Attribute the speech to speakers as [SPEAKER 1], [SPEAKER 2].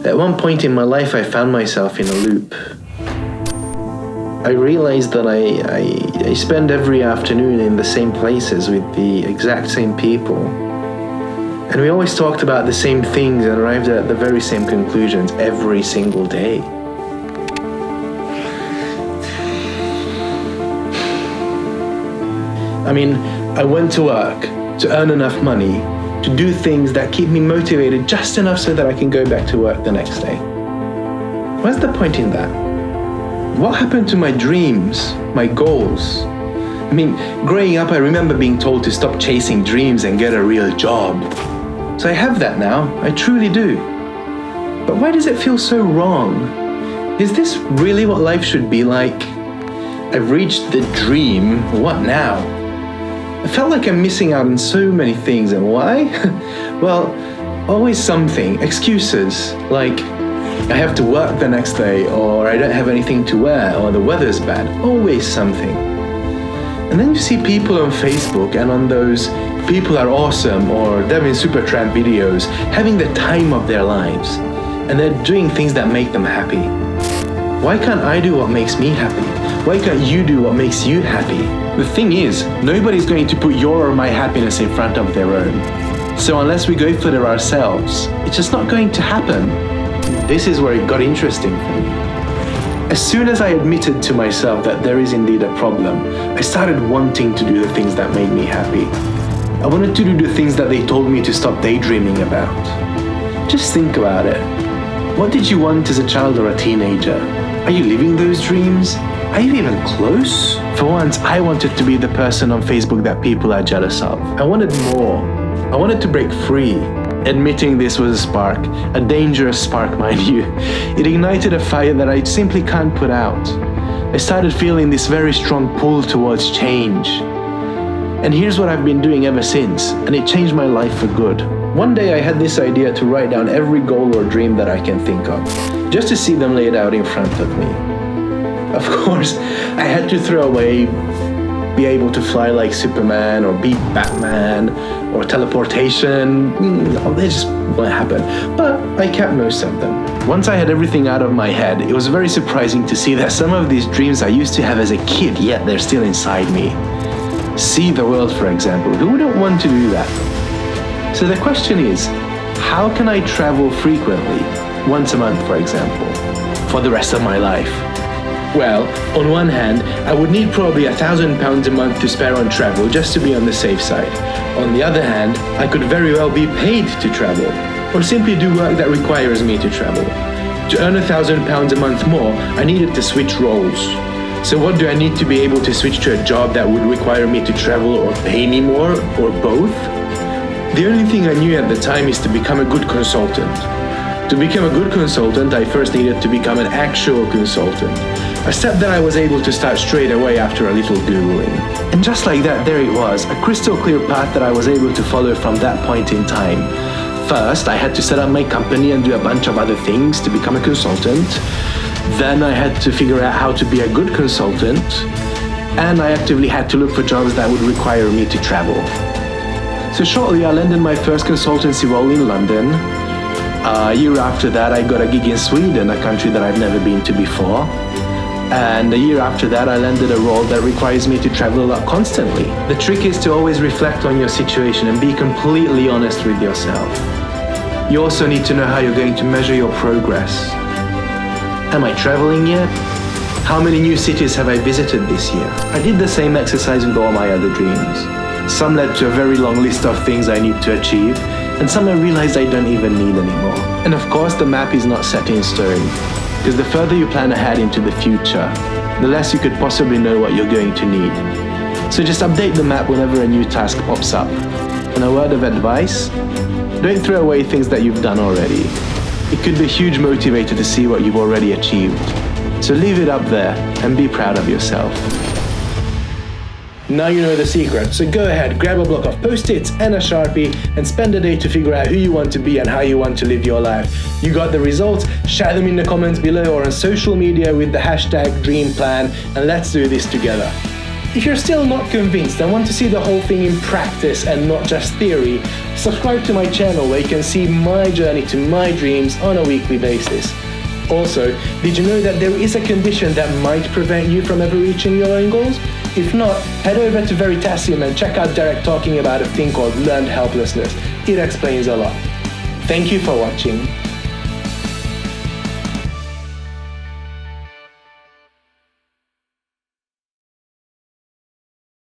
[SPEAKER 1] At one point in my life, I found myself in a loop. I realized that I spend every afternoon in the same places with the exact same people. And we always talked about the same things and arrived at the very same conclusions every single day. I mean, I went to work to earn enough money to do things that keep me motivated just enough so that I can go back to work the next day. What's the point in that? What happened to my dreams, my goals? I mean, growing up, I remember being told to stop chasing dreams and get a real job. So I have that now, I truly do. But why does it feel so wrong? Is this really what life should be like? I've reached the dream, what now? I felt like I'm missing out on so many things, and why? Well, always something, excuses, like I have to work the next day, or I don't have anything to wear, or the weather's bad, always something. And then you see people on Facebook and on those People Are Awesome or Devin Supertramp videos having the time of their lives, and they're doing things that make them happy. Why can't I do what makes me happy? Why can't you do what makes you happy? The thing is, nobody's going to put your or my happiness in front of their own. So unless we go for it ourselves, it's just not going to happen. This is where it got interesting for me. As soon as I admitted to myself that there is indeed a problem, I started wanting to do the things that made me happy. I wanted to do the things that they told me to stop daydreaming about. Just think about it. What did you want as a child or a teenager? Are you living those dreams? Are you even close? For once, I wanted to be the person on Facebook that people are jealous of. I wanted more. I wanted to break free. Admitting this was a spark, a dangerous spark, mind you. It ignited a fire that I simply can't put out. I started feeling this very strong pull towards change. And here's what I've been doing ever since, and it changed my life for good. One day I had this idea to write down every goal or dream that I can think of, just to see them laid out in front of me. Of course, I had to throw away be able to fly like Superman or beat Batman or teleportation. They just won't happen. But I kept most of them. Once I had everything out of my head, it was very surprising to see that some of these dreams I used to have as a kid, yet they're still inside me. See the world, for example. Who wouldn't want to do that? So the question is, how can I travel frequently, once a month, for example, for the rest of my life? Well, on one hand, I would need probably £1,000 a month to spare on travel just to be on the safe side. On the other hand, I could very well be paid to travel, or simply do work that requires me to travel. To earn £1,000 a month more, I needed to switch roles. So what do I need to be able to switch to a job that would require me to travel or pay me more, or both? The only thing I knew at the time is to become a good consultant. To become a good consultant, I first needed to become an actual consultant. A step that I was able to start straight away after a little Googling. And just like that, there it was, a crystal clear path that I was able to follow from that point in time. First, I had to set up my company and do a bunch of other things to become a consultant. Then I had to figure out how to be a good consultant. And I actively had to look for jobs that would require me to travel. So shortly, I landed my first consultancy role in London. A year after that, I got a gig in Sweden, a country that I've never been to before. And a year after that, I landed a role that requires me to travel a lot constantly. The trick is to always reflect on your situation and be completely honest with yourself. You also need to know how you're going to measure your progress. Am I traveling yet? How many new cities have I visited this year? I did the same exercise with all my other dreams. Some led to a very long list of things I need to achieve, and some I realized I don't even need anymore. And of course, the map is not set in stone, because the further you plan ahead into the future, the less you could possibly know what you're going to need. So just update the map whenever a new task pops up. And a word of advice, don't throw away things that you've done already. It could be a huge motivator to see what you've already achieved. So leave it up there and be proud of yourself. Now you know the secret, so go ahead, grab a block of Post-its and a Sharpie and spend a day to figure out who you want to be and how you want to live your life. You got the results? Share them in the comments below or on social media with the hashtag DreamPlan, and let's do this together. If you're still not convinced and want to see the whole thing in practice and not just theory, subscribe to my channel where you can see my journey to my dreams on a weekly basis. Also, did you know that there is a condition that might prevent you from ever reaching your own goals? If not, head over to Veritasium and check out Derek talking about a thing called learned helplessness. It explains a lot. Thank you for watching.